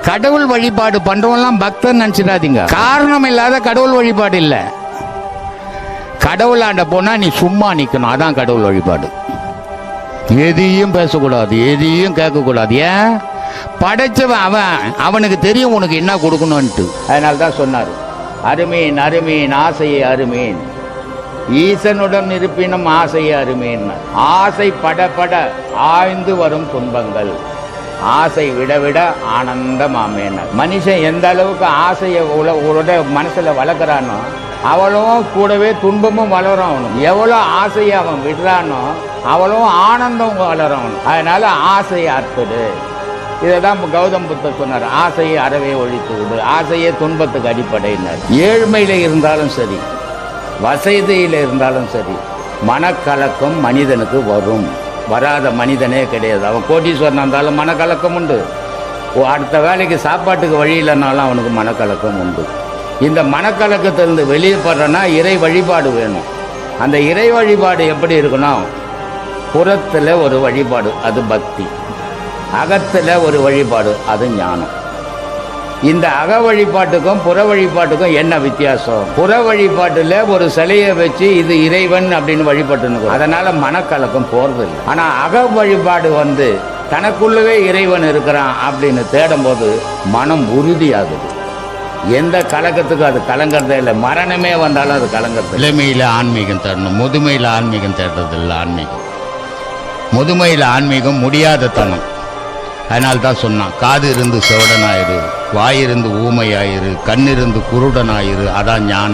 கடவுள் வழிபாடு பண்றவங்கலாம் பக்தன் நினைச்சிடாதீங்க. காரணம் இல்லாத கடவுள் வழிபாடு இல்ல. கடவுளாண்ட போனா நீ சும்மா நிக்கணும், அதான் கடவுள் வழிபாடு. எதையும் பேசக்கூடாது, எதையும் கேட்கக்கூடாது. ஏன்? படைச்சவன் அவன், அவனுக்கு தெரியும் உனக்கு என்ன கொடுக்கணும்ட்டு. அதனால தான் சொன்னார், அருமீன் அருமீன் ஆசையை அருமீன், ஈசனுடன் இருப்பினும் ஆசையை அருமீன். ஆசை பட ஆய்ந்து வரும் துன்பங்கள், ஆசை விட விட ஆனந்தமாமேன். மனுஷன் எந்த அளவுக்கு ஆசையை மனசுல வளர்க்குறானோ அவளும் கூடவே துன்பமும் வளரும். அவனும் எவ்வளோ ஆசையை அவன் விடுறானோ அவளும் ஆனந்தம் வளரும். அதனால ஆசையை அற்புடு. இதை தான் கௌதம் புத்தர் சொன்னார், ஆசையை அறவே ஒழித்து விடு. ஆசையே துன்பத்துக்கு அடிப்படையினர். ஏழ்மையில் இருந்தாலும் சரி, வசதியில் இருந்தாலும் சரி, மனக்கலக்கம் மனிதனுக்கு வரும். வராத மனிதனே கிடையாது. அவன் கோட்டீஸ்வரன் இருந்தாலும் மனக்கலக்கம் உண்டு. அடுத்த வேலைக்கு சாப்பாட்டுக்கு வழி இல்லைனாலும் அவனுக்கு மனக்கலக்கம் உண்டு. இந்த மனக்கலக்கத்திலிருந்து வெளியே படுறனா இறை வழிபாடு வேணும். அந்த இறை வழிபாடு எப்படி இருக்கணும்? புறத்தில் ஒரு வழிபாடு, அது பக்தி. அகத்தில் ஒரு வழிபாடு, அது ஞானம். இந்த அக வழிபாட்டுக்கும் புற வழிபாட்டுக்கும் என்ன வித்தியாசம்? புற வழிபாட்டில் ஒரு சிலையை வச்சு இது இறைவன் அப்படின்னு வழிபட்டுன்னு, அதனால மனக்கலக்கம் போறதில்லை. ஆனால் அக வழிபாடு தனக்குள்ளவே இறைவன் இருக்கிறான் அப்படின்னு தேடும்போது மனம் உறுதியாகுது. எந்த கலக்கத்துக்கும் அது கலங்கிறதே இல்லை. மரணமே வந்தாலும் அது கலங்கிறது. இளமையில் ஆன்மீகம் தேடணும், முதுமையில் ஆன்மீகம் தேடுறதில்லை. ஆன்மீகம் முதுமையில் ஆன்மீகம் முடியாத தனம். அதனால தான் சொன்னான், காது இருந்து செவடனாயிரு, வாயிருந்து ஊமையாயிரு, கண்ணிருந்து குருடனாயிரு, அதான் ஞானம்.